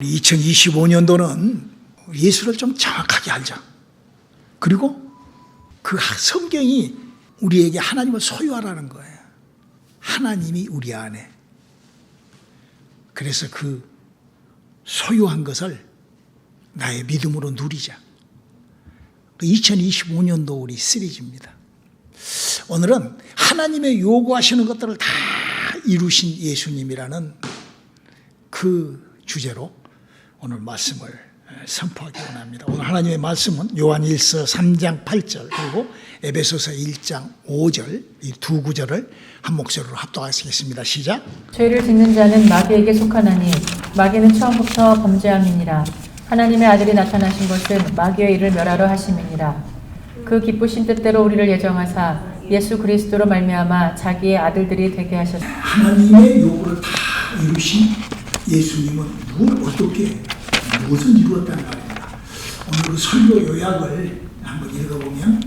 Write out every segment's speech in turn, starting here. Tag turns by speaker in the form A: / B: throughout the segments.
A: 2025년도는 예수를 좀 정확하게 알자. 그리고 그 성경이 우리에게 하나님을 소유하라는 거예요. 하나님이 우리 안에. 그래서 그 소유한 것을 나의 믿음으로 누리자. 2025년도 우리 시리즈입니다. 오늘은 하나님의 요구하시는 것들을 다 이루신 예수님이라는 그 주제로 오늘 말씀을 선포하기 원합니다. 오늘 하나님의 말씀은 요한일서 3장 8절 그리고 에베소서 1장 5절 이 두 구절을 한 목소리로 합독하시겠습니다. 시작.
B: 죄를 짓는 자는 마귀에게 속하나니 마귀는 처음부터 범죄함이니라. 하나님의 아들이 나타나신 것은 마귀의 일을 멸하러 하심이니라. 그 기쁘신 뜻대로 우리를 예정하사 예수 그리스도로 말미암아 자기의 아들들이 되게 하셨습니다.
A: 하나님의 요구를 다 이루신 예수님은 무엇을 이루었다는 말입니다. 오늘 그 설교 요약을 한번 읽어보면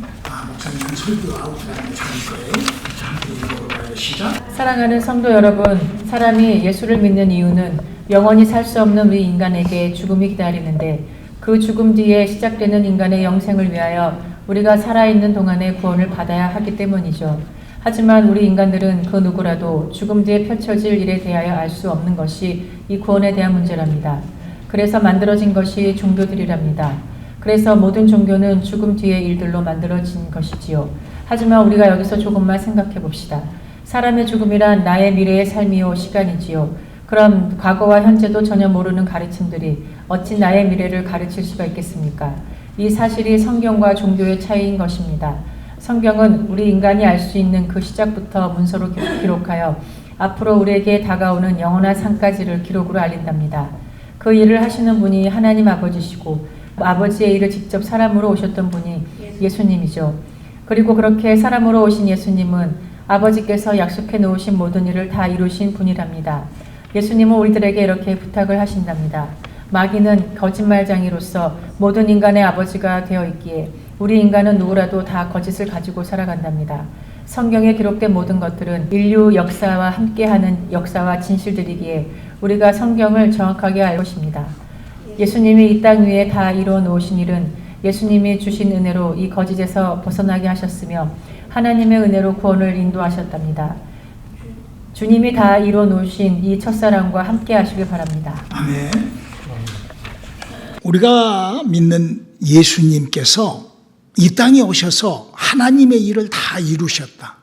A: 목사님은 설교 아웃라인을 잡을 거예요. 함께 읽어볼까요? 시작.
B: 사랑하는 성도 여러분, 사람이 예수를 믿는 이유는 영원히 살 수 없는 우리 인간에게 죽음이 기다리는데 그 죽음 뒤에 시작되는 인간의 영생을 위하여 우리가 살아있는 동안에 구원을 받아야 하기 때문이죠. 하지만 우리 인간들은 그 누구라도 죽음 뒤에 펼쳐질 일에 대하여 알 수 없는 것이 이 구원에 대한 문제랍니다. 그래서 만들어진 것이 종교들이랍니다. 그래서 모든 종교는 죽음 뒤의 일들로 만들어진 것이지요. 하지만 우리가 여기서 조금만 생각해 봅시다. 사람의 죽음이란 나의 미래의 삶이요 시간이지요. 그럼 과거와 현재도 전혀 모르는 가르침들이 어찌 나의 미래를 가르칠 수가 있겠습니까? 이 사실이 성경과 종교의 차이인 것입니다. 성경은 우리 인간이 알 수 있는 그 시작부터 문서로 기록하여 앞으로 우리에게 다가오는 영원한 삶까지를 기록으로 알린답니다. 그 일을 하시는 분이 하나님 아버지시고 아버지의 일을 직접 사람으로 오셨던 분이 예수님이죠. 그리고 그렇게 사람으로 오신 예수님은 아버지께서 약속해 놓으신 모든 일을 다 이루신 분이랍니다. 예수님은 우리들에게 이렇게 부탁을 하신답니다. 마귀는 거짓말장이로서 모든 인간의 아버지가 되어 있기에 우리 인간은 누구라도 다 거짓을 가지고 살아간답니다. 성경에 기록된 모든 것들은 인류 역사와 함께하는 역사와 진실들이기에 우리가 성경을 정확하게 알 것입니다. 예수님이 이 땅 위에 다 이루어 놓으신 일은 예수님이 주신 은혜로 이 거짓에서 벗어나게 하셨으며 하나님의 은혜로 구원을 인도하셨답니다. 주님이 다 이루어 놓으신 이 첫사랑과 함께 하시길 바랍니다.
A: 아멘. 우리가 믿는 예수님께서 이 땅에 오셔서 하나님의 일을 다 이루셨다.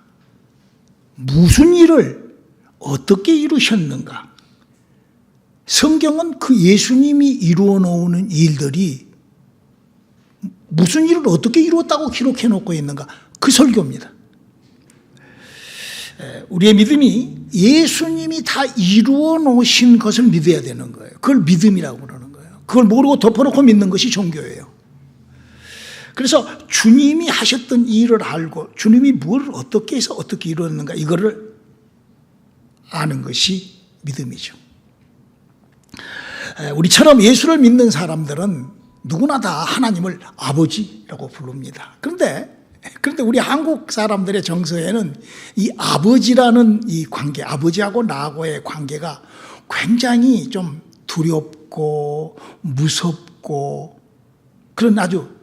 A: 무슨 일을 어떻게 이루셨는가? 성경은 그 예수님이 이루어 놓는 일들이 무슨 일을 어떻게 이루었다고 기록해 놓고 있는가? 그 설교입니다. 우리의 믿음이 예수님이 다 이루어 놓으신 것을 믿어야 되는 거예요. 그걸 믿음이라고 그러는 거예요. 그걸 모르고 덮어놓고 믿는 것이 종교예요. 그래서 주님이 하셨던 일을 알고 주님이 뭘 어떻게 해서 어떻게 이루었는가 이거를 아는 것이 믿음이죠. 우리처럼 예수를 믿는 사람들은 누구나 다 하나님을 아버지라고 부릅니다. 그런데 우리 한국 사람들의 정서에는 이 아버지라는 이 관계, 아버지하고 나하고의 관계가 굉장히 좀 두렵고 무섭고 그런 아주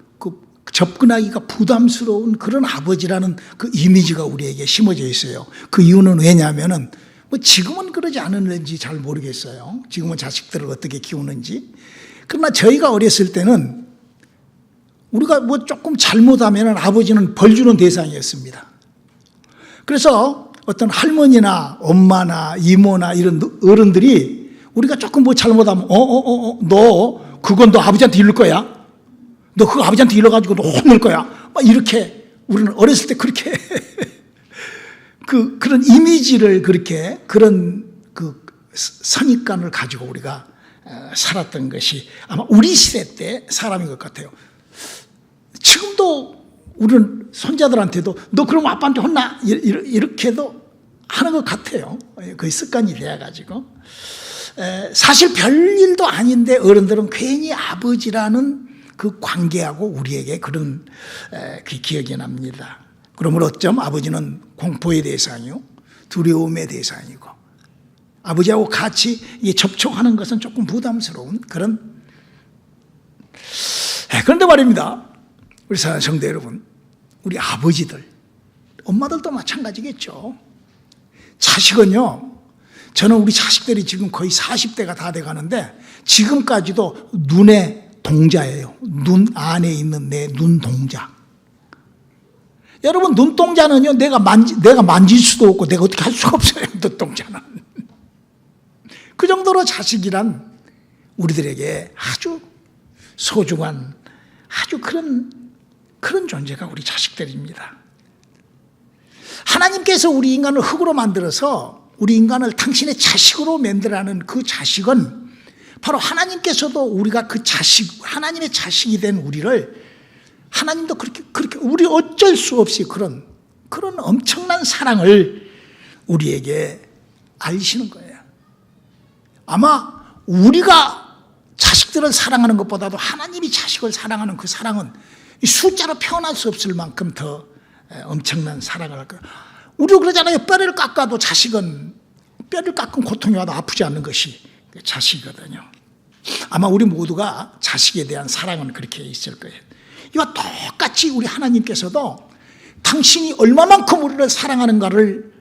A: 접근하기가 부담스러운 그런 아버지라는 그 이미지가 우리에게 심어져 있어요. 그 이유는 왜냐하면은 지금은 그러지 않았는지 잘 모르겠어요. 지금은 자식들을 어떻게 키우는지. 그러나 저희가 어렸을 때는 우리가 조금 잘못하면 아버지는 벌 주는 대상이었습니다. 그래서 어떤 할머니나 엄마나 이모나 이런 어른들이 우리가 조금 잘못하면 너 그건 너 아버지한테 이를 거야. 너 그거 아버지한테 일러가지고 너 혼낼 거야. 이렇게 우리는 어렸을 때 그렇게 그런 이미지를 그런 선입관을 가지고 우리가 살았던 것이 아마 우리 시대 때 사람인 것 같아요. 지금도 우리는 손자들한테도 너 그럼 아빠한테 혼나 이렇게도 하는 것 같아요. 거의 습관이 되어가지고 사실 별일도 아닌데 어른들은 괜히 아버지라는 그 관계하고 우리에게 그런 그 기억이 납니다. 그러므로 어쩜 아버지는 공포의 대상이요 두려움의 대상이고 아버지하고 같이 접촉하는 것은 조금 부담스러운 그런. 그런데 말입니다. 우리 사랑하는 성도 여러분, 우리 아버지들, 엄마들도 마찬가지겠죠. 자식은요, 저는 우리 자식들이 지금 거의 40대가 다 돼가는데 지금까지도 눈의 동자예요. 눈 안에 있는 내 눈동자. 여러분, 눈동자는요, 내가 만질 수도 없고 내가 어떻게 할 수가 없어요. 눈동자는. 그 정도로 자식이란 우리들에게 아주 소중한 아주 그런 존재가 우리 자식들입니다. 하나님께서 우리 인간을 흙으로 만들어서 우리 인간을 당신의 자식으로 만들어라는 그 자식은 바로 하나님께서도 우리가 그 자식, 하나님의 자식이 된 우리를 하나님도 그렇게 우리 어쩔 수 없이 그런 엄청난 사랑을 우리에게 알리시는 거예요. 아마 우리가 자식들을 사랑하는 것보다도 하나님이 자식을 사랑하는 그 사랑은 숫자로 표현할 수 없을 만큼 더 엄청난 사랑을 할 거예요. 우리도 그러잖아요. 뼈를 깎아도 자식은 뼈를 깎은 고통이 와도 아프지 않는 것이 자식이거든요. 아마 우리 모두가 자식에 대한 사랑은 그렇게 있을 거예요. 이와 똑같이 우리 하나님께서도 당신이 얼마만큼 우리를 사랑하는가를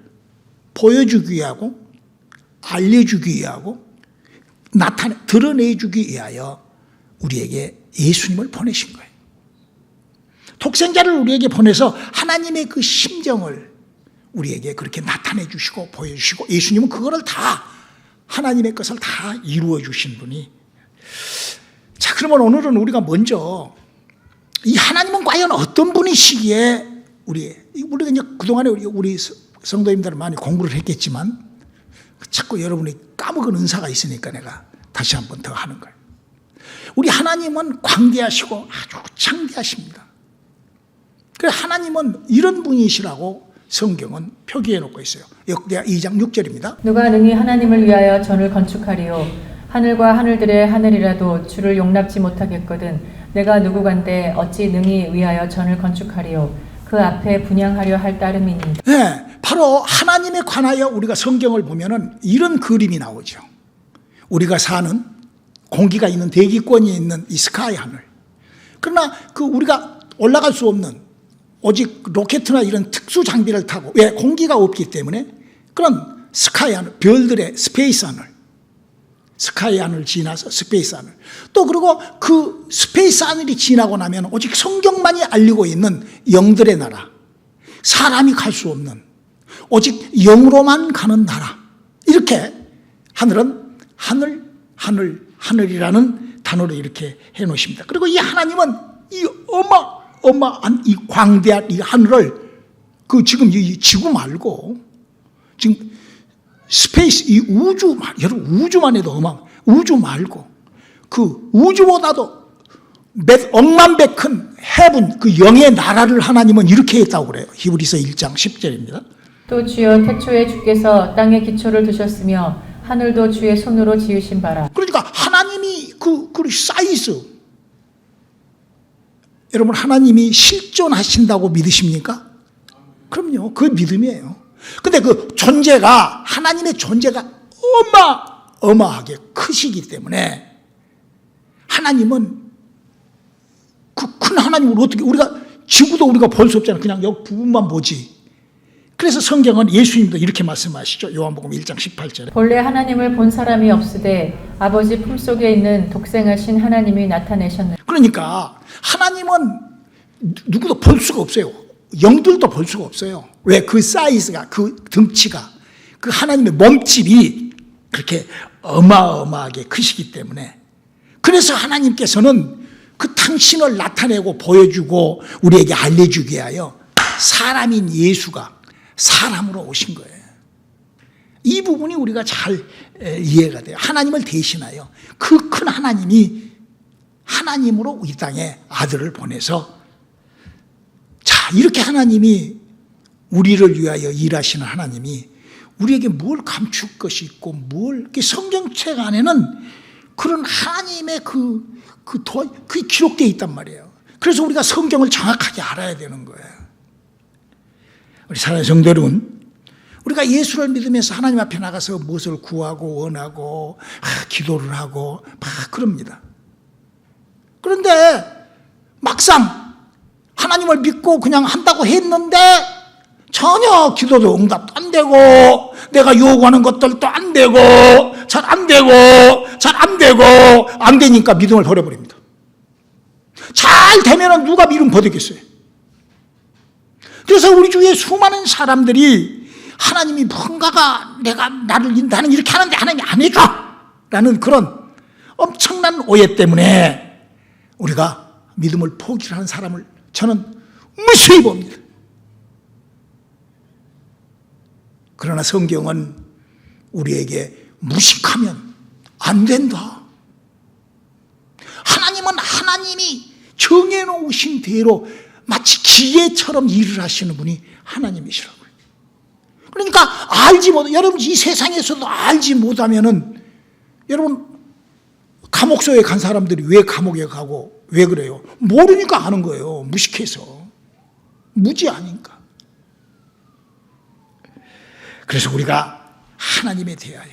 A: 보여주기 위하고 알려주기 위하고 드러내주기 위하여 우리에게 예수님을 보내신 거예요. 독생자를 우리에게 보내서 하나님의 그 심정을 우리에게 그렇게 나타내 주시고 보여주시고 예수님은 그거를 다 하나님의 것을 다 이루어 주신 분이. 자, 그러면 오늘은 우리가 먼저 이 하나님은 과연 어떤 분이시기에 우리가 이제 그동안에 우리 성도님들은 많이 공부를 했겠지만 자꾸 여러분이 까먹은 은사가 있으니까 내가 다시 한 번 더 하는 거예요. 우리 하나님은 광대하시고 아주 창대하십니다. 그래서 하나님은 이런 분이시라고 성경은 표기해 놓고 있어요. 역대하 2장 6절입니다.
B: 누가 능히 하나님을 위하여 전을 건축하리요. 하늘과 하늘들의 하늘이라도 주를 용납지 못하겠거든. 내가 누구간데 어찌 능히 위하여 전을 건축하리요. 그 앞에 분향하려 할 따름이니.
A: 네, 바로 하나님에 관하여 우리가 성경을 보면은 이런 그림이 나오죠. 우리가 사는 공기가 있는 대기권이 있는 이 스카이 하늘. 그러나 우리가 올라갈 수 없는 오직 로켓이나 이런 특수 장비를 타고 왜 공기가 없기 때문에 그런 스카이 하늘, 별들의 스페이스 하늘, 스카이 하늘 지나서 스페이스 하늘. 또 그리고 그 스페이스 하늘이 지나고 나면 오직 성경만이 알리고 있는 영들의 나라, 사람이 갈 수 없는 오직 영으로만 가는 나라. 이렇게 하늘은 하늘이라는 단어로 이렇게 해 놓으십니다. 그리고 이 하나님은 이 어마어마한 이 광대한 이 하늘을 지금 이 지구 말고 지금 스페이스 이 우주, 여러분 우주만 해도 우주 말고 그 우주보다도 몇 억만 배 큰 헤븐 그 영의 나라를 하나님은 이렇게 했다고 그래요. 히브리서 1장 10절입니다.
B: 또 주여 태초에 주께서 땅의 기초를 두셨으며 하늘도 주의 손으로 지으신 바라.
A: 그러니까 하나님이 그 사이즈, 여러분 하나님이 실존하신다고 믿으십니까? 그럼요. 그 믿음이에요. 근데 그 존재가 하나님의 존재가 어마어마하게 크시기 때문에 하나님은 그 큰 하나님을 어떻게 우리가 지구도 우리가 볼 수 없잖아요. 그냥 여기 부분만 보지. 그래서 성경은 예수님도 이렇게 말씀하시죠. 요한복음 1장 18절에
B: 본래 하나님을 본 사람이 없으되 아버지 품속에 있는 독생하신 하나님이 나타내셨느니라.
A: 그러니까 하나님은 누구도 볼 수가 없어요. 영들도 볼 수가 없어요. 왜? 그 사이즈가, 그 덩치가, 그 하나님의 몸집이 그렇게 어마어마하게 크시기 때문에. 그래서 하나님께서는 그 당신을 나타내고 보여주고 우리에게 알려주기 위하여 사람인 예수가 사람으로 오신 거예요. 이 부분이 우리가 잘 이해가 돼요. 하나님을 대신하여 그 큰 하나님이 하나님으로 이 땅에 아들을 보내서, 자, 이렇게 하나님이 우리를 위하여 일하시는 하나님이 우리에게 뭘 감출 것이 있고 이렇게 성경책 안에는 그런 하나님의 그게 기록되어 있단 말이에요. 그래서 우리가 성경을 정확하게 알아야 되는 거예요. 우리 사랑하는 성도 여러분, 우리가 예수를 믿으면서 하나님 앞에 나가서 무엇을 구하고 원하고 기도를 하고 막 그럽니다. 그런데 막상 하나님을 믿고 그냥 한다고 했는데 전혀 기도도 응답도 안 되고 내가 요구하는 것들도 안 되고 잘 안 되고 잘 안 되고 안 되니까 믿음을 버려버립니다. 잘 되면 누가 믿음 버리겠어요? 그래서 우리 주위에 수많은 사람들이 하나님이 뭔가가 내가 나를 나는 이렇게 하는데 하나님이 안 해줘 라는 그런 엄청난 오해 때문에 우리가 믿음을 포기하는 사람을 저는 무수히 봅니다. 그러나 성경은 우리에게 무식하면 안 된다. 하나님은 하나님이 정해놓으신 대로 마치 기계처럼 일을 하시는 분이 하나님이시라고요. 그러니까 여러분 이 세상에서도 알지 못하면은 여러분 감옥소에 간 사람들이 왜 감옥에 가고 왜 그래요? 모르니까 하는 거예요. 무식해서. 무지 아닌가. 그래서 우리가 하나님에 대하여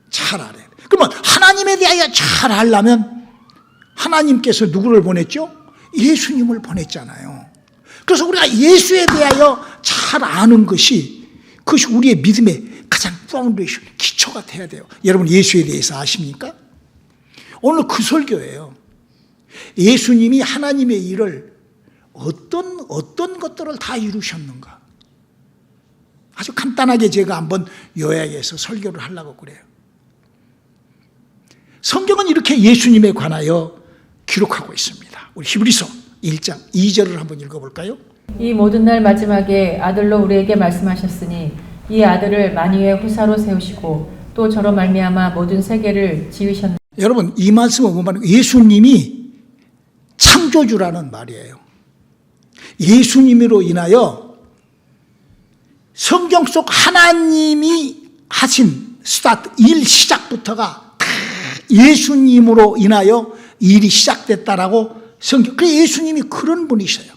A: 잘 알아야 돼. 그러면 하나님에 대하여 잘 알려면 하나님께서 누구를 보냈죠? 예수님을 보냈잖아요. 그래서 우리가 예수에 대하여 잘 아는 그것이 우리의 믿음의 가장 파운데이션, 기초가 돼야 돼요. 여러분 예수에 대해서 아십니까? 오늘 그 설교예요. 예수님이 하나님의 일을 어떤 것들을 다 이루셨는가. 아주 간단하게 제가 한번 요약해서 설교를 하려고 그래요. 성경은 이렇게 예수님에 관하여 기록하고 있습니다. 우리 히브리서 1장 2절을 한번 읽어볼까요?
B: 이 모든 날 마지막에 아들로 우리에게 말씀하셨으니 이 아들을 만유의 후사로 세우시고 또 저로 말미암아 모든 세계를 지으셨느니라. 여러분
A: 이 말씀은 뭐 말이에요? 예수님이 창조주라는 말이에요. 예수님으로 인하여 성경 속 하나님이 하신 스타트, 일 시작부터가 다 예수님으로 인하여 일이 시작됐다라고 성경. 그래서 예수님이 그런 분이셔요.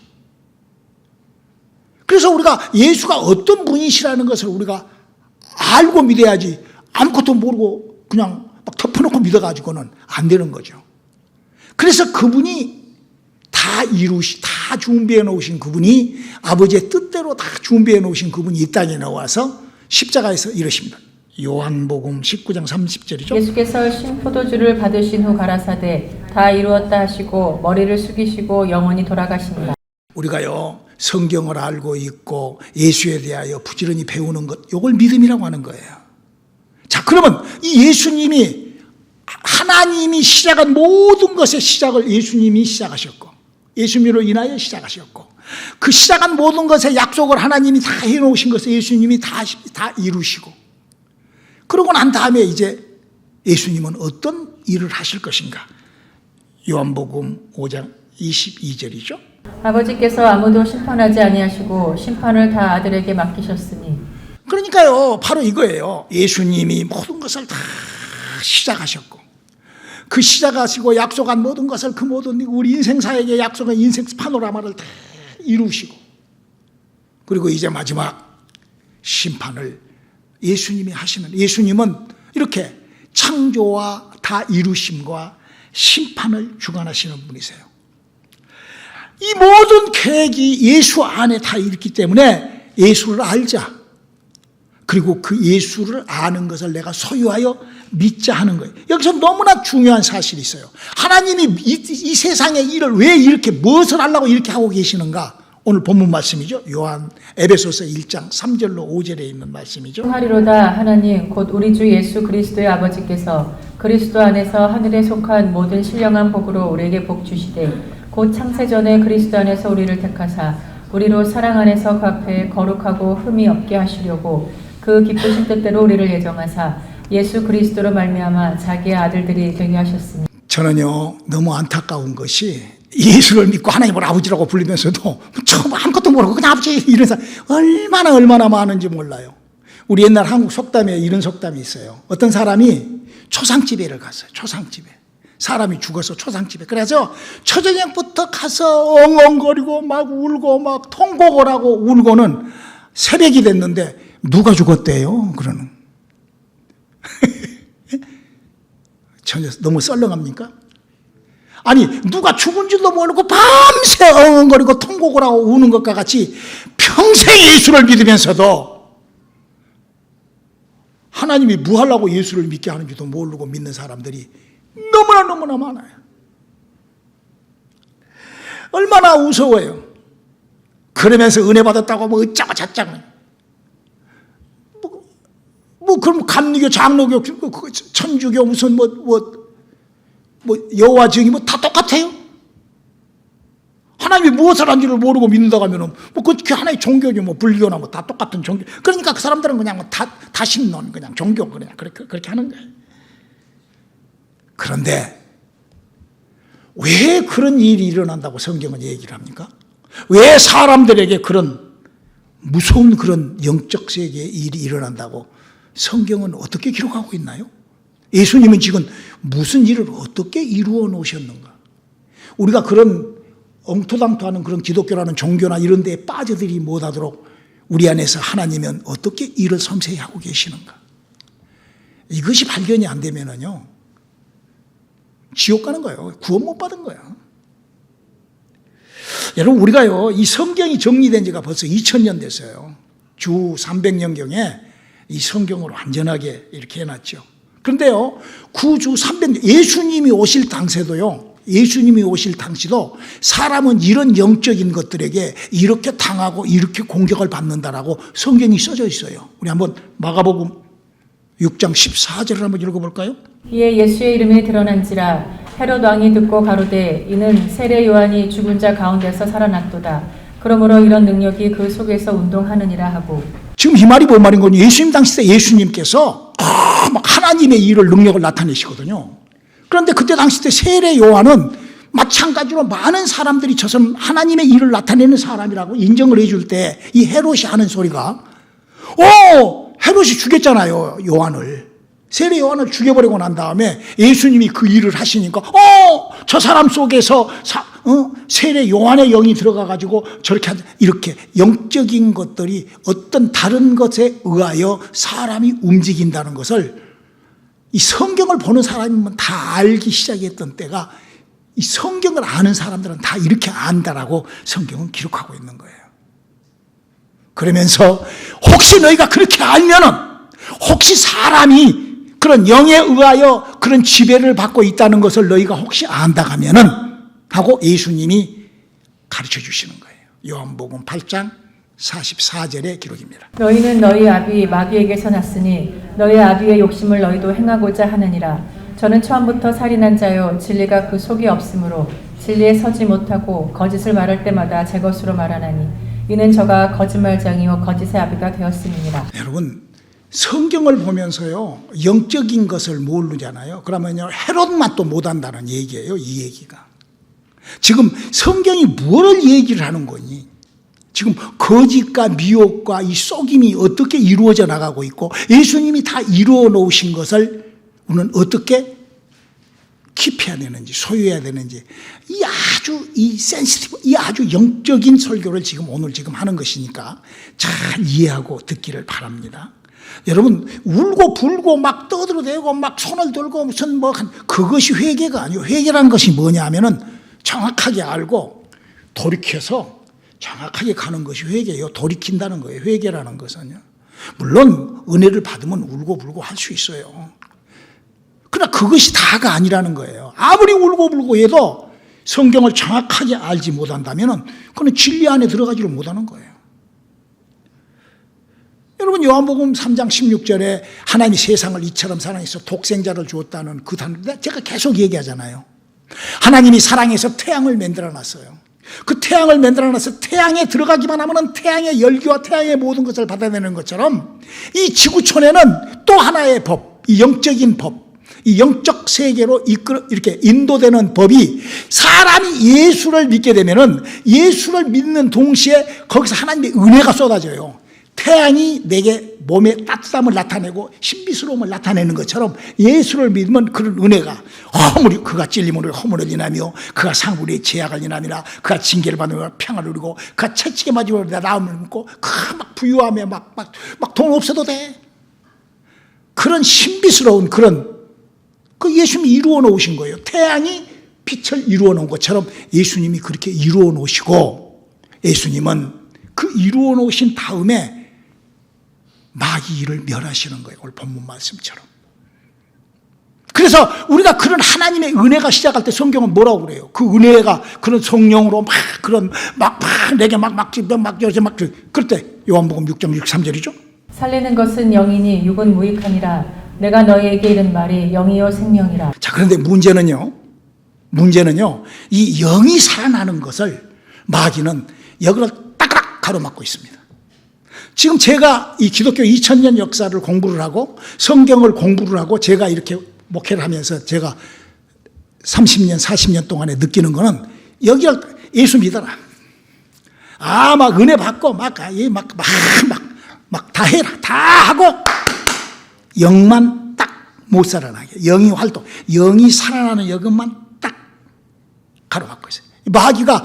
A: 그래서 우리가 예수가 어떤 분이시라는 것을 우리가 알고 믿어야지 아무것도 모르고 그냥 막 덮어놓고 믿어가지고는 안 되는 거죠. 그래서 그분이 다 준비해 놓으신 그분이 아버지의 뜻대로 다 준비해 놓으신 그분이 이 땅에 나와서 십자가에서 이러십니다. 요한복음 19장 30절이죠.
B: 예수께서 신포도주를 받으신 후 가라사대 다 이루었다 하시고 머리를 숙이시고 영원히 돌아가신다.
A: 우리가요 성경을 알고 있고 예수에 대하여 부지런히 배우는 것, 이걸 믿음이라고 하는 거예요. 자, 그러면 이 예수님이 하나님이 시작한 모든 것의 시작을 예수님이 시작하셨고 예수님으로 인하여 시작하셨고 그 시작한 모든 것의 약속을 하나님이 다 해놓으신 것을 예수님이 다 이루시고 그러고 난 다음에 이제 예수님은 어떤 일을 하실 것인가. 요한복음 5장 22절이죠.
B: 아버지께서 아무도 심판하지 아니하시고 심판을 다 아들에게 맡기셨으니.
A: 그러니까요 바로 이거예요. 예수님이 모든 것을 다 시작하셨고 그 시작하시고 약속한 모든 것을 그 모든 우리 인생사에게 약속한 인생 파노라마를 다 이루시고 그리고 이제 마지막 심판을 예수님이 하시는, 예수님은 이렇게 창조와 다 이루심과 심판을 주관하시는 분이세요. 이 모든 계획이 예수 안에 다 있기 때문에 예수를 알자. 그리고 그 예수를 아는 것을 내가 소유하여 믿자 하는 거예요. 여기서 너무나 중요한 사실이 있어요. 하나님이 이 세상의 일을 왜 이렇게 무엇을 하려고 이렇게 하고 계시는가? 오늘 본문 말씀이죠. 에베소서 1장 3절로 5절에 있는 말씀이죠.
B: 하리로다 하나님 곧 우리 주 예수 그리스도의 아버지께서 그리스도 안에서 하늘에 속한 모든 신령한 복으로 우리에게 복 주시되 곧 창세전에 그리스도 안에서 우리를 택하사 우리로 사랑 안에서 그 앞에 거룩하고 흠이 없게 하시려고 그 기쁘신 뜻대로 우리를 예정하사 예수 그리스도로 말미암아 자기의 아들들이 되게 하셨으니.
A: 저는요 너무 안타까운 것이 예수를 믿고 하나님을 아버지라고 부르면서도 처음 아무것도 모르고 그냥 아버지 이런 사람 얼마나 많은지 몰라요. 우리 옛날 한국 속담에 이런 속담이 있어요. 어떤 사람이 초상집에를 갔어요. 초상집에. 사람이 죽어서 초상집에. 그래서 초저녁부터 가서 엉엉거리고 막 울고 막 통곡을 하고 울고는 새벽이 됐는데 누가 죽었대요? 그러는. 전혀 너무 썰렁합니까? 아니 누가 죽은지도 모르고 밤새 엉엉거리고 통곡을 하고 우는 것과 같이 평생 예수를 믿으면서도 하나님이 뭐 하려고 예수를 믿게 하는지도 모르고 믿는 사람들이 너무나 많아요. 얼마나 무서워요. 그러면서 은혜 받았다고 뭐 어쩌고 저쩌고 뭐 그럼 감리교, 장로교, 천주교 무슨 뭐 여호와 증인 뭐 다 똑같아요. 하나님이 무엇을 한지를 모르고 믿는다고 하면은 뭐 그게 하나의 종교죠. 뭐 불교나 뭐 다 똑같은 종교. 그러니까 그 사람들은 그냥 뭐 다신론 그냥 종교 그냥 그렇게 하는 거예요. 그런데 왜 그런 일이 일어난다고 성경은 얘기를 합니까? 왜 사람들에게 그런 무서운 그런 영적 세계의 일이 일어난다고 성경은 어떻게 기록하고 있나요? 예수님은 지금 무슨 일을 어떻게 이루어 놓으셨는가? 우리가 그런 엉토당토하는 그런 기독교라는 종교나 이런 데에 빠져들이 못하도록 우리 안에서 하나님은 어떻게 일을 섬세히 하고 계시는가? 이것이 발견이 안 되면은요, 지옥 가는 거예요. 구원 못 받은 거예요. 여러분, 우리가요, 이 성경이 정리된 지가 벌써 2000년 됐어요. 주 300년경에 이 성경을 완전하게 이렇게 해놨죠. 그런데요, 구주 300년, 예수님이 오실 당시도요, 예수님이 오실 당시도 사람은 이런 영적인 것들에게 이렇게 당하고 이렇게 공격을 받는다라고 성경이 써져 있어요. 우리 한번 마가복음 6장 14절을 한번 읽어볼까요?
B: 이에 예수의 이름이 드러난지라 헤롯 왕이 듣고 가로되 이는 세례 요한이 죽은 자 가운데서 살아났도다. 그러므로 이런 능력이 그 속에서 운동하느니라 하고. 지금
A: 이 말이 뭔 말인 거니? 예수님 당시 때 예수님께서 막 하나님의 일을 능력을 나타내시거든요. 그런데 그때 당시 때 세례 요한은 마찬가지로 많은 사람들이 저선 하나님의 일을 나타내는 사람이라고 인정을 해줄 때 이 헤롯이 하는 소리가 헤롯이 죽였잖아요. 요한을. 세례 요한을 죽여버리고 난 다음에 예수님이 그 일을 하시니까 저 사람 속에서 세례 요한의 영이 들어가가지고 저렇게 이렇게 영적인 것들이 어떤 다른 것에 의하여 사람이 움직인다는 것을 이 성경을 보는 사람이면 다 알기 시작했던 때가 이 성경을 아는 사람들은 다 이렇게 안다라고 성경은 기록하고 있는 거예요. 그러면서 혹시 너희가 그렇게 알면은 혹시 사람이 그런 영에 의하여 그런 지배를 받고 있다는 것을 너희가 혹시 안다 하면은 하고 예수님이 가르쳐 주시는 거예요. 요한복음 8장 44절의 기록입니다.
B: 너희는 너희 아비 마귀에게서 났으니 너희 아비의 욕심을 너희도 행하고자 하느니라. 저는 처음부터 살인한 자요 진리가 그 속에 없으므로 진리에 서지 못하고 거짓을 말할 때마다 제 것으로 말하나니 이는 저가 거짓말장이요 거짓의 아비가 되었음이니라.
A: 여러분, 성경을 보면서요 영적인 것을 모르잖아요. 그러면요 헤롯만 또 못한다는 얘기예요. 이 얘기가 지금 성경이 뭐를 얘기를 하는 거니? 지금 거짓과 미혹과 이 속임이 어떻게 이루어져 나가고 있고 예수님이 다 이루어 놓으신 것을 우리는 어떻게 킵해야 되는지 소유해야 되는지 이 센시티브, 이 아주 영적인 설교를 지금 오늘 지금 하는 것이니까 잘 이해하고 듣기를 바랍니다. 여러분, 울고 불고 막 떠들어대고 막 손을 들고 무슨 그것이 회개가 아니에요. 회개라는 것이 뭐냐 하면은 정확하게 알고 돌이켜서 정확하게 가는 것이 회개예요. 돌이킨다는 거예요. 회개라는 것은요. 물론 은혜를 받으면 울고 불고 할 수 있어요. 그러나 그것이 다가 아니라는 거예요. 아무리 울고 불고 해도 성경을 정확하게 알지 못한다면 그건 진리 안에 들어가지를 못하는 거예요. 여러분, 요한복음 3장 16절에 하나님이 세상을 이처럼 사랑해서 독생자를 주었다는 그 단어 제가 계속 얘기하잖아요. 하나님이 사랑해서 태양을 만들어놨어요. 그 태양을 만들어놔서 태양에 들어가기만 하면 태양의 열기와 태양의 모든 것을 받아내는 것처럼 이 지구촌에는 또 하나의 법, 이 영적인 법, 이 영적 세계로 이렇게 인도되는 법이 사람이 예수를 믿게 되면은 예수를 믿는 동시에 거기서 하나님의 은혜가 쏟아져요. 태양이 내게 몸의 따뜻함을 나타내고 신비스러움을 나타내는 것처럼 예수를 믿으면 그런 은혜가 허물이 그가 찔림으로 허물을 인하며 그가 상불의 제약을 인하며 그가 징계를 받으며 평화를 누리고 그가 채찍에 맞으며 나음을 먹고 그가 막 부유하며 막 돈 없어도 돼. 그런 신비스러운 그런 그 예수님이 이루어 놓으신 거예요. 태양이 빛을 이루어 놓은 것처럼 예수님이 그렇게 이루어 놓으시고 예수님은 그 이루어 놓으신 다음에 마귀를 멸하시는 거예요. 오늘 본문 말씀처럼. 그래서 우리가 그런 하나님의 은혜가 시작할 때 성경은 뭐라고 그래요? 그 은혜가 그런 성령으로 막 그런 막 내게 막 그럴 때 요한복음 6장 63절이죠.
B: 살리는 것은 영이니 육은 무익하니라. 내가 너희에게 이른 말이 영이요 생명이라.
A: 자, 그런데 문제는요. 이 영이 살아나는 것을 마귀는 여기를 따그락 가로막고 있습니다. 지금 제가 이 기독교 2000년 역사를 공부를 하고 성경을 공부를 하고 제가 이렇게 목회를 하면서 제가 30년, 40년 동안에 느끼는 거는 여기를 예수 믿어라. 막 은혜 받고 막 다 해라. 다 하고 영만 딱 못 살아나게. 영이 활동, 영이 살아나는 여것만 딱 가로막고 있어요. 마귀가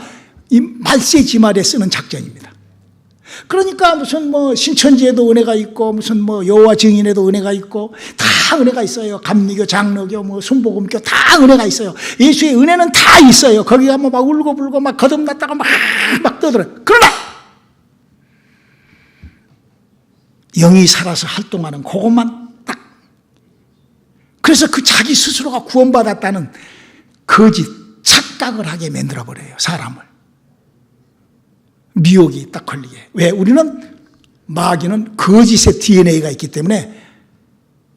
A: 이 말세지말에 쓰는 작전입니다. 그러니까 무슨 신천지에도 은혜가 있고 무슨 여호와 증인에도 은혜가 있고 다 은혜가 있어요. 감리교, 장로교, 순복음교 다 은혜가 있어요. 예수의 은혜는 다 있어요. 거기 가면 막 울고불고 막 거듭났다가 막 떠들어요. 그러나 영이 살아서 활동하는 그것만 딱. 그래서 그 자기 스스로가 구원받았다는 거짓 착각을 하게 만들어버려요. 사람을. 미혹이 딱 걸리게. 왜? 우리는 마귀는 거짓의 DNA가 있기 때문에.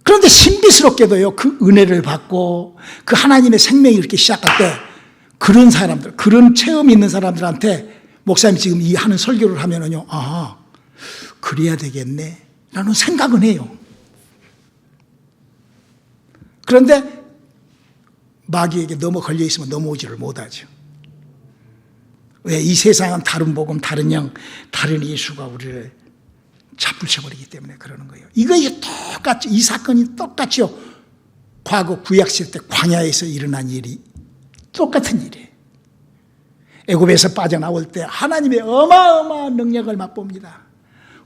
A: 그런데 신비스럽게도요, 그 은혜를 받고 그 하나님의 생명이 이렇게 시작할 때 그런 사람들, 그런 체험이 있는 사람들한테 목사님 지금 이 하는 설교를 하면은요, 그래야 되겠네 라는 생각은 해요. 그런데 마귀에게 너무 걸려 있으면 넘어오지를 못하죠. 왜? 이 세상은 다른 복음, 다른 영, 다른 예수가 우리를 잡붙여버리기 때문에 그러는 거예요. 이거 똑같이, 이 사건이 똑같죠. 과거 구약시대 때 광야에서 일어난 일이 똑같은 일이에요. 애굽에서 빠져나올 때 하나님의 어마어마한 능력을 맛봅니다.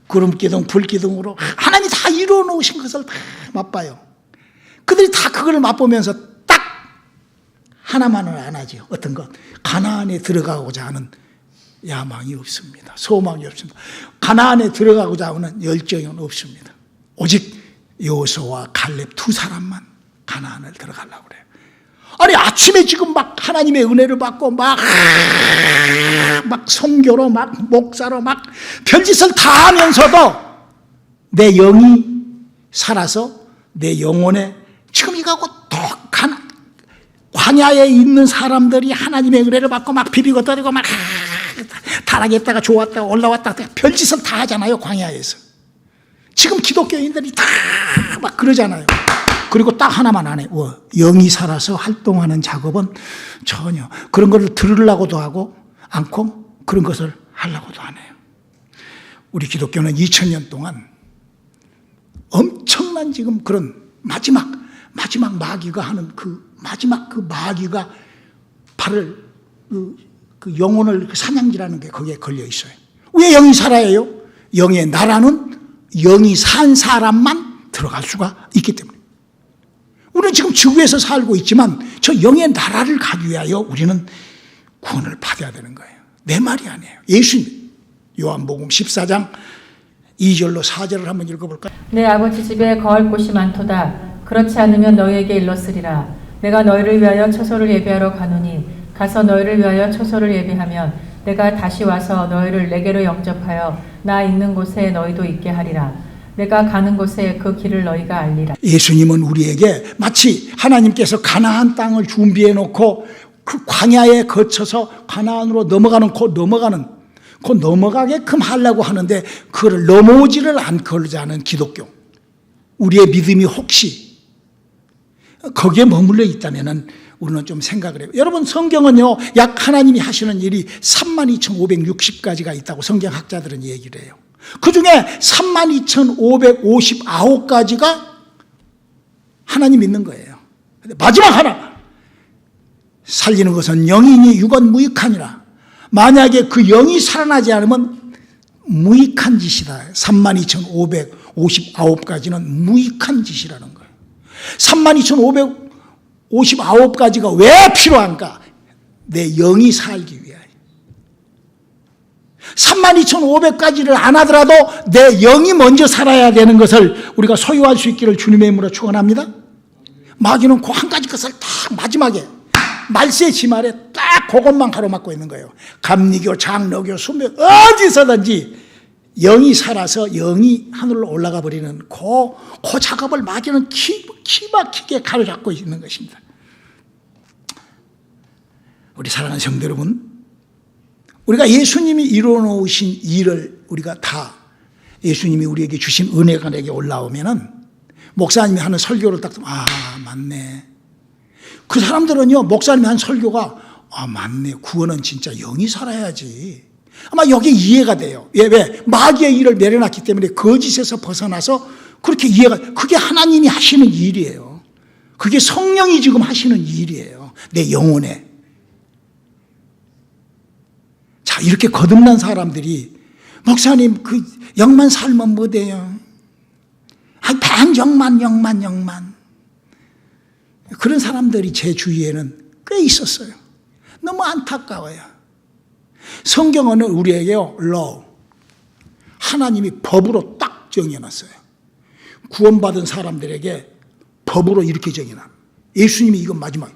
A: 구름기둥, 불기둥으로 하나님이 다 이루어 놓으신 것을 다 맛봐요. 그들이 다 그걸 맛보면서 딱 하나만은 안 하죠. 어떤 것? 가나안에 들어가고자 하는 야망이 없습니다. 소망이 없습니다. 가나안에 들어가고자 하는 열정이 없습니다. 오직 여호수아와 갈렙 두 사람만 가나안을 들어가려고 그래요. 아니 아침에 지금 막 하나님의 은혜를 받고 막 선교로 막 목사로 막 별짓을 다 하면서도 내 영이 살아서 내 영혼에 지금 이거하고 독한 광야에 있는 사람들이 하나님의 은혜를 받고 막 비비고 떠리고 막 타락했다가 좋았다가 올라왔다가 별짓을 다 하잖아요. 광야에서. 지금 기독교인들이 다 막 그러잖아요. 그리고 딱 하나만 안 해. 영이 살아서 활동하는 작업은 전혀 그런 것을 들으려고도 하고 않고 그런 것을 하려고도 안 해요. 우리 기독교는 2000년 동안 엄청난 지금 그런 마지막 마귀가 하는 마지막 마귀가 발을 그 영혼을 사냥질하는 게 거기에 걸려 있어요. 왜 영이 살아요? 영의 나라는 영이 산 사람만 들어갈 수가 있기 때문에. 우리는 지금 지구에서 살고 있지만 저 영의 나라를 가기 위하여 우리는 구원을 받아야 되는 거예요. 내 말이 아니에요. 예수님. 요한복음 14장 2절로 4절을 한번 읽어볼까요?
B: 내 아버지 집에 거할 곳이 많도다. 그렇지 않으면 너희에게 일렀으리라. 내가 너희를 위하여 처소를 예비하러 가노니 가서 너희를 위하여 처소를 예비하면 내가 다시 와서 너희를 내게로 영접하여 나 있는 곳에 너희도 있게 하리라. 내가 가는 곳에 그 길을 너희가 알리라.
A: 예수님은 우리에게 마치 하나님께서 가나안 땅을 준비해 놓고 그 광야에 거쳐서 가나안으로 넘어가게끔 하려고 하는데 그걸 넘어오지를 않고자 하는 기독교. 우리의 믿음이 혹시 거기에 머물러 있다면은 우리는 좀 생각을 해요. 여러분 성경은요, 약 하나님이 하시는 일이 32,560가지가 있다고 성경학자들은 얘기를 해요. 그 중에 32,559가지가 하나님 믿는 거예요. 근데 마지막 하나, 살리는 것은 영이니 육은 무익하니라. 만약에 그 영이 살아나지 않으면 무익한 짓이다. 32,559가지는 무익한 짓이라는 거예요. 32,559가지가 왜 필요한가? 내 영이 살기 위하여. 32,500가지를 안 하더라도 내 영이 먼저 살아야 되는 것을 우리가 소유할 수 있기를 주님의 이름으로 축원합니다. 마귀는 그 한 가지 것을 딱 마지막에 말세 지말에 딱 그것만 가로막고 있는 거예요. 감리교, 장로교, 순교 어디서든지 영이 살아서 영이 하늘로 올라가 버리는 그 작업을 마귀는 기막히게 가로잡고 있는 것입니다. 우리 사랑하는 성도 여러분, 우리가 예수님이 이루어놓으신 일을 우리가 다 예수님이 우리에게 주신 은혜가 내게 올라오면은 목사님이 하는 설교를 딱 듣면 맞네. 그 사람들은요, 목사님이 한 설교가 맞네. 구원은 진짜 영이 살아야지. 아마 여기 이해가 돼요. 왜? 마귀의 일을 내려놨기 때문에 거짓에서 벗어나서 그렇게 이해가, 그게 하나님이 하시는 일이에요. 그게 성령이 지금 하시는 일이에요. 내 영혼에. 자, 이렇게 거듭난 사람들이 목사님 그 영만 살면 못해요. 단 영만. 그런 사람들이 제 주위에는 꽤 있었어요. 너무 안타까워요. 성경은 우리에게요, law, 하나님이 법으로 딱 정해놨어요. 구원받은 사람들에게 법으로 이렇게 정해놔. 예수님이 이건 마지막,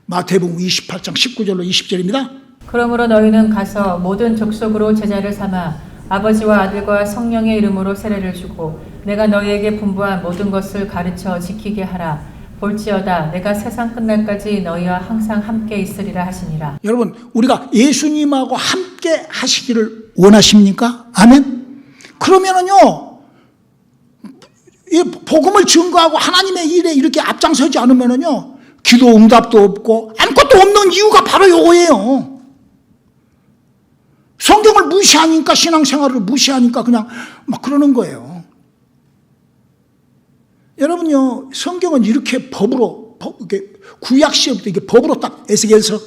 A: 마태복음 28장 19절로 20절입니다.
B: 그러므로 너희는 가서 모든 족속으로 제자를 삼아 아버지와 아들과 성령의 이름으로 세례를 주고 내가 너희에게 분부한 모든 것을 가르쳐 지키게 하라. 볼지어다 내가 세상 끝날까지 너희와 항상 함께 있으리라 하시니라.
A: 여러분, 우리가 예수님하고 함께 하시기를 원하십니까? 아멘? 그러면은요, 이 복음을 증거하고 하나님의 일에 이렇게 앞장서지 않으면은요, 기도 응답도 없고 아무것도 없는 이유가 바로 요거예요. 성경을 무시하니까, 신앙생활을 무시하니까 그냥 막 그러는 거예요. 여러분요, 성경은 이렇게 법으로, 구약 시험부터 이게 법으로 딱 에스겔서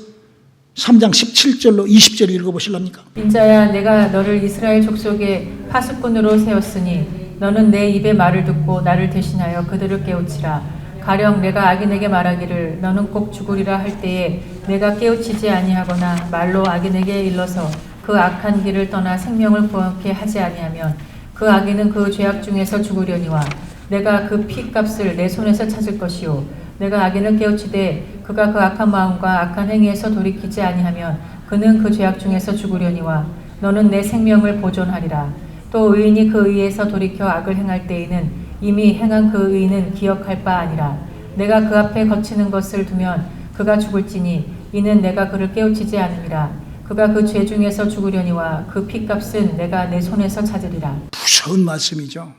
A: 3장 17절로 20절 읽어보실랍니까?
B: 인자야 내가 너를 이스라엘 족속의 파수꾼으로 세웠으니 너는 내 입의 말을 듣고 나를 대신하여 그들을 깨우치라. 가령 내가 악인에게 말하기를 너는 꼭 죽으리라 할 때에 내가 깨우치지 아니하거나 말로 악인에게 일러서 그 악한 길을 떠나 생명을 구원케 하지 아니하면 그 악인은 그 죄악 중에서 죽으려니와 내가 그 피값을 내 손에서 찾을 것이요 내가 악인을 깨우치되 그가 그 악한 마음과 악한 행위에서 돌이키지 아니하면 그는 그 죄악 중에서 죽으려니와 너는 내 생명을 보존하리라. 또 의인이 그 의에서 돌이켜 악을 행할 때에는 이미 행한 그 의는 기억할 바 아니라 내가 그 앞에 거치는 것을 두면 그가 죽을지니 이는 내가 그를 깨우치지 않음이라. 그가 그 죄 중에서 죽으려니와 그 피값은 내가 내 손에서 찾으리라.
A: 무서운 말씀이죠.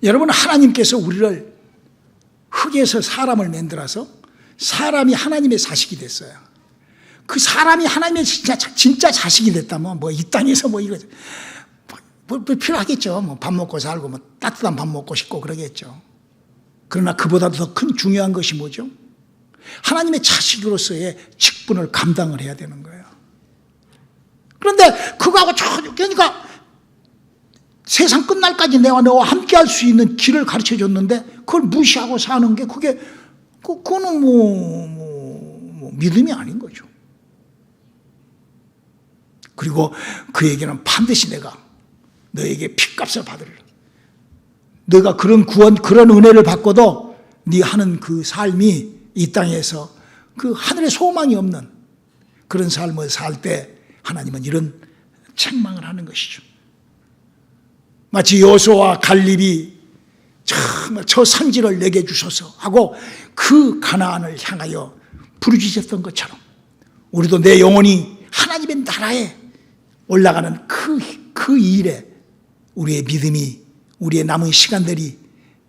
A: 여러분, 하나님께서 우리를 흙에서 사람을 만들어서 사람이 하나님의 자식이 됐어요. 그 사람이 하나님의 진짜 자식이 됐다면 이 땅에서 이거 필요하겠죠. 밥 먹고 살고 따뜻한 밥 먹고 싶고 그러겠죠. 그러나 그보다도 더 큰 중요한 것이 뭐죠? 하나님의 자식으로서의 직분을 감당을 해야 되는 거예요. 그런데 그거하고 그러니까 세상 끝날까지 내가 너와 함께 할 수 있는 길을 가르쳐 줬는데 그걸 무시하고 사는 게 그거는 믿음이 아닌 거죠. 그리고 그에게는 반드시 내가 너에게 핏값을 받으리라. 너가 그런 구원, 그런 은혜를 받고도 네 하는 그 삶이 이 땅에서 그 하늘에 소망이 없는 그런 삶을 살 때 하나님은 이런 책망을 하는 것이죠. 마치 여호수아와 갈렙이 정말 저 산지를 내게 주소서 하고 그 가나안을 향하여 부르짖었던 것처럼 우리도 내 영혼이 하나님의 나라에 올라가는 그 일에 우리의 믿음이, 우리의 남은 시간들이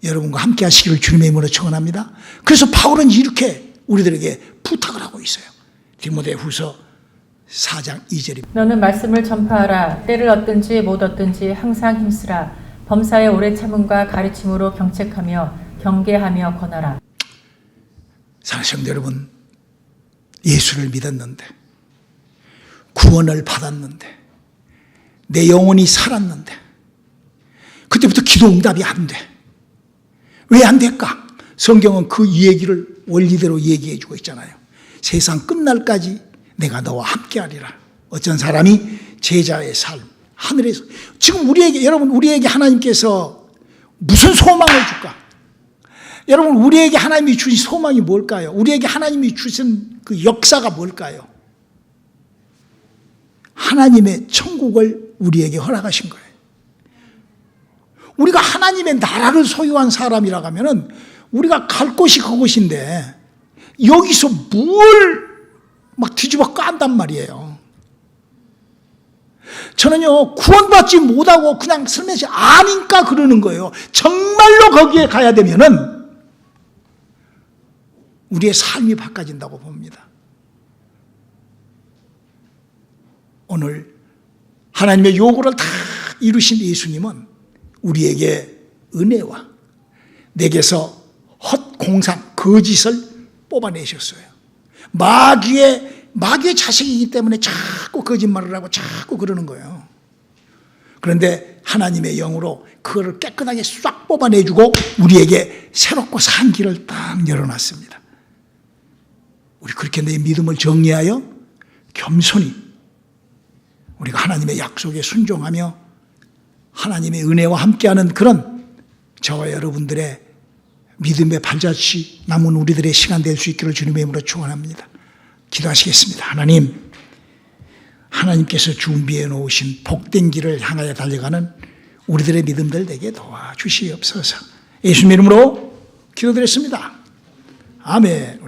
A: 여러분과 함께 하시기를 주님의 이름으로 축원합니다. 그래서 바울은 이렇게 우리들에게 부탁을 하고 있어요. 디모데후서 4장 2절입니다.
B: 너는 말씀을 전파하라. 때를 얻든지 못 얻든지 항상 힘쓰라. 범사의 오래 참음과 가르침으로 경책하며 경계하며 권하라.
A: 사랑하는 성도 여러분, 예수를 믿었는데, 구원을 받았는데, 내 영혼이 살았는데, 그때부터 기도 응답이 안 돼. 왜 안 될까? 성경은 그 얘기를 원리대로 얘기해 주고 있잖아요. 세상 끝날까지 내가 너와 함께하리라. 어떤 사람이 제자의 삶, 하늘에서 지금 여러분 우리에게 하나님께서 무슨 소망을 줄까? 여러분 우리에게 하나님이 주신 소망이 뭘까요? 우리에게 하나님이 주신 그 역사가 뭘까요? 하나님의 천국을 우리에게 허락하신 거예요. 우리가 하나님의 나라를 소유한 사람이라고 하면은 우리가 갈 곳이 그곳인데 여기서 뭘 막 뒤집어 깐단 말이에요. 저는요, 구원받지 못하고 그냥 슬며시 아니까 그러는 거예요. 정말로 거기에 가야 되면은 우리의 삶이 바꿔진다고 봅니다. 오늘 하나님의 요구를 다 이루신 예수님은 우리에게 은혜와 내게서 헛공상, 거짓을 뽑아내셨어요. 마귀의 자식이기 때문에 자꾸 거짓말을 하고 자꾸 그러는 거예요. 그런데 하나님의 영으로 그거를 깨끗하게 싹 뽑아내주고 우리에게 새롭고 산 길을 딱 열어놨습니다. 우리 그렇게 내 믿음을 정리하여 겸손히 우리가 하나님의 약속에 순종하며 하나님의 은혜와 함께하는 그런 저와 여러분들의 믿음의 발자취 남은 우리들의 시간 될 수 있기를 주님의 이름으로 축원합니다. 기도하시겠습니다. 하나님께서 준비해 놓으신 복된 길을 향하여 달려가는 우리들의 믿음들 되게 도와주시옵소서. 예수님 이름으로 기도드렸습니다. 아멘.